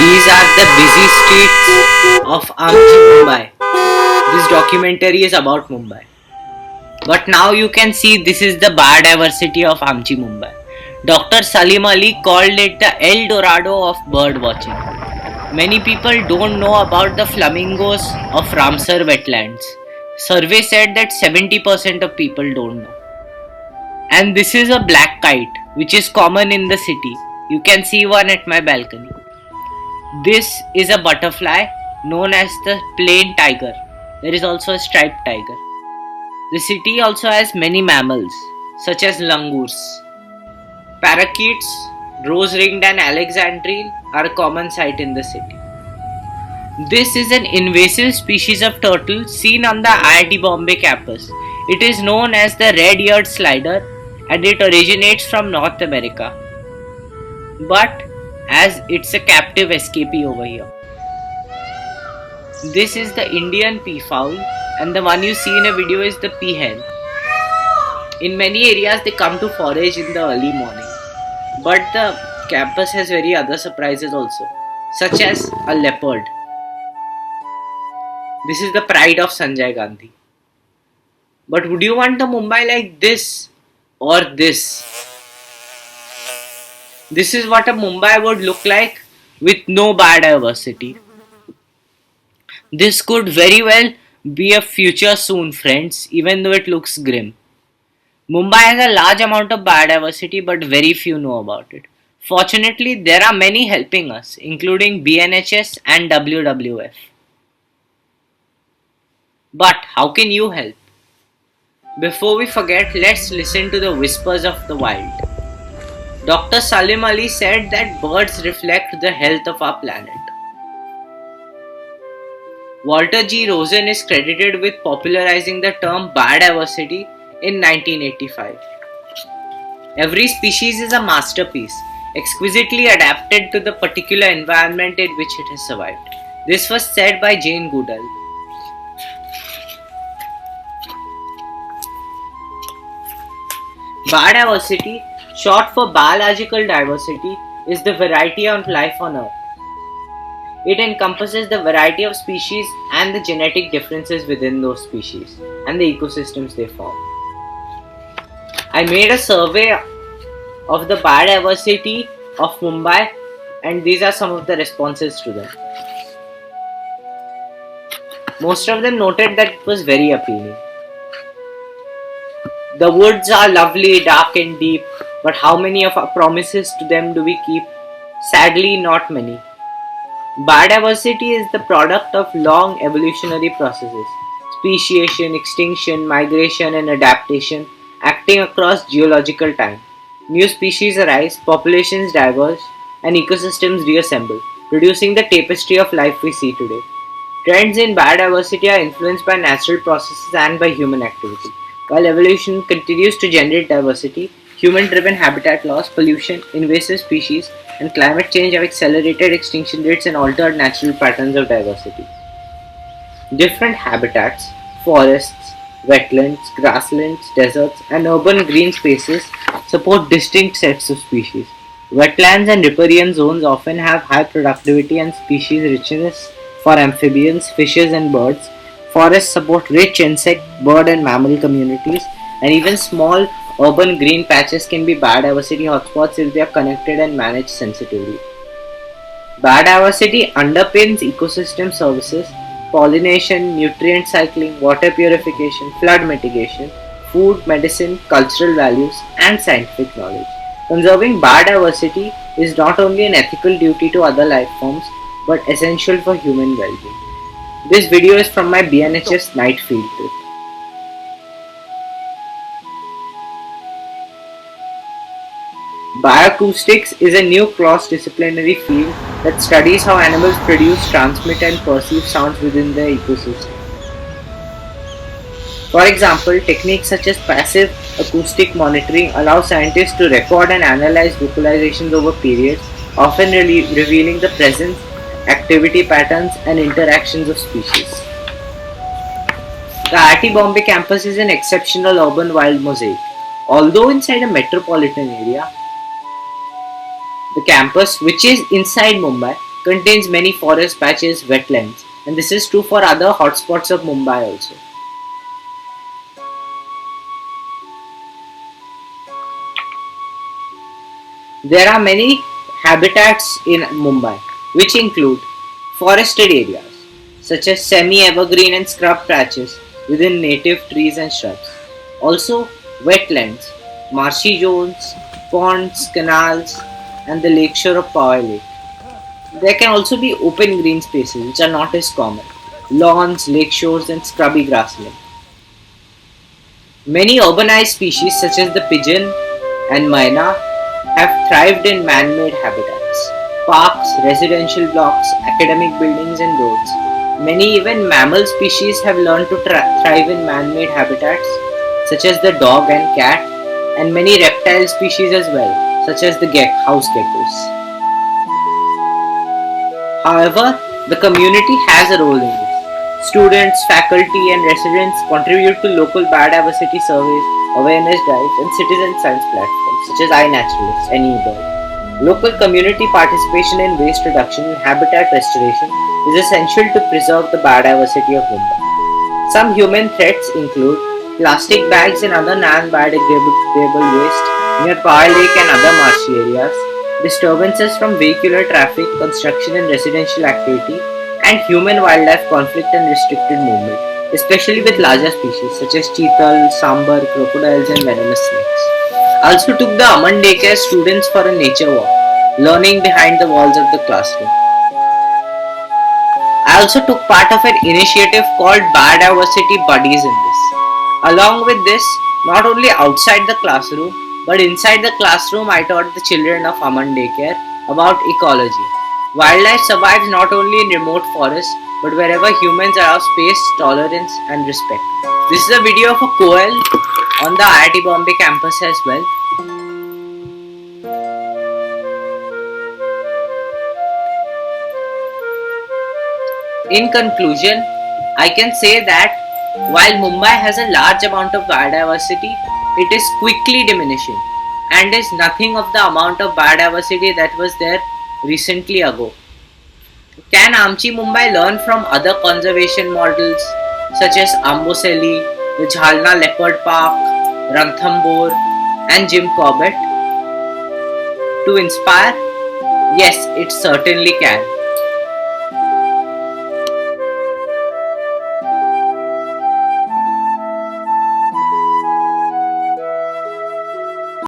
These are the busy streets of Amchi, Mumbai. This documentary is about Mumbai. But now you can see this is the biodiversity of Amchi, Mumbai. Dr. Salim Ali called it the El Dorado of bird watching. Many people don't know about the flamingos of Ramsar wetlands. Survey said that 70% of people don't know. And this is a black kite, which is common in the city. You can see one at my balcony. This is a butterfly known as the plain tiger. There is also a striped tiger. The city also has many mammals, such as langurs. Parakeets, rose-ringed and alexandrine are a common sight in the city. This is an invasive species of turtle seen on the IIT Bombay campus. It is known as the red-eared slider and it originates from North America. But as it's a captive escapee over here. This is the Indian peafowl and the one you see in a video is the peahen. In many areas they come to forage in the early morning. But the campus has very other surprises also, such as a leopard. This is the pride of Sanjay Gandhi. But would you want a Mumbai like this or this? This is what a Mumbai would look like with no biodiversity. This could very well be a future soon, friends, even though it looks grim. Mumbai has a large amount of biodiversity, but very few know about it. Fortunately, there are many helping us, including BNHS and WWF. But how can you help? Before we forget, let's listen to the whispers of the wild. Dr. Salim Ali said that birds reflect the health of our planet. Walter G. Rosen is credited with popularizing the term biodiversity in 1985. Every species is a masterpiece, exquisitely adapted to the particular environment in which it has survived. This was said by Jane Goodall. Biodiversity, short for biological diversity, is the variety of life on Earth. It encompasses the variety of species and the genetic differences within those species and the ecosystems they form. I made a survey of the biodiversity of Mumbai and these are some of the responses to them. Most of them noted that it was very appealing. The woods are lovely, dark and deep, but how many of our promises to them do we keep? Sadly, not many. Biodiversity is the product of long evolutionary processes, speciation, extinction, migration and adaptation acting across geological time. New species arise, populations diverge and ecosystems reassemble, producing the tapestry of life we see today. Trends in biodiversity are influenced by natural processes and by human activity. While evolution continues to generate diversity, human-driven habitat loss, pollution, invasive species, and climate change have accelerated extinction rates and altered natural patterns of diversity. Different habitats, forests, wetlands, grasslands, deserts, and urban green spaces support distinct sets of species. Wetlands and riparian zones often have high productivity and species richness for amphibians, fishes, and birds. Forests support rich insect, bird and mammal communities, and even small urban green patches can be biodiversity hotspots if they are connected and managed sensitively. Biodiversity underpins ecosystem services, pollination, nutrient cycling, water purification, flood mitigation, food, medicine, cultural values, and scientific knowledge. Conserving biodiversity is not only an ethical duty to other life forms, but essential for human well-being. This video is from my BNHS night field trip. Bioacoustics is a new cross-disciplinary field that studies how animals produce, transmit and perceive sounds within their ecosystem. For example, techniques such as passive acoustic monitoring allow scientists to record and analyze vocalizations over periods, often revealing the presence, activity patterns and interactions of species. The IIT Bombay campus is an exceptional urban wild mosaic. Although inside a metropolitan area, the campus, which is inside Mumbai, contains many forest patches, wetlands, and this is true for other hotspots of Mumbai also. There are many habitats in Mumbai, which include forested areas, such as semi-evergreen and scrub patches within native trees and shrubs. Also, wetlands, marshy zones, ponds, canals, and the lakeshore of Powai Lake. There can also be open green spaces, which are not as common, lawns, lake shores, and scrubby grassland. Many urbanized species, such as the pigeon and myna, have thrived in man made habitats parks, residential blocks, academic buildings, and roads. Many even mammal species have learned to thrive in man made habitats, such as the dog and cat, and many reptile species as well, such as the house geckos. However, the community has a role in this. Students, faculty, and residents contribute to local biodiversity surveys, awareness drives, and citizen science platforms such as iNaturalist and eBird. Local community participation in waste reduction and habitat restoration is essential to preserve the biodiversity of Mumbai. Some human threats include plastic bags and other non-biodegradable waste near Powai Lake and other marshy areas, disturbances from vehicular traffic, construction and residential activity, and human-wildlife conflict and restricted movement, especially with larger species such as cheetal, sambar, crocodiles and venomous snakes. I also took the Aman Daycare students for a nature walk, learning behind the walls of the classroom. I also took part of an initiative called Biodiversity Buddies in this. Along with this, not only outside the classroom, but inside the classroom, I taught the children of Aman Daycare about ecology. Wildlife survives not only in remote forests, but wherever humans allow space, tolerance, and respect. This is a video of a koel on the IIT Bombay campus as well. In conclusion, I can say that while Mumbai has a large amount of biodiversity, it is quickly diminishing and is nothing of the amount of biodiversity that was there recently ago. Can Amchi Mumbai learn from other conservation models such as Amboseli, the Jhalna Leopard Park, Ranthambore, and Jim Corbett to inspire? Yes, it certainly can.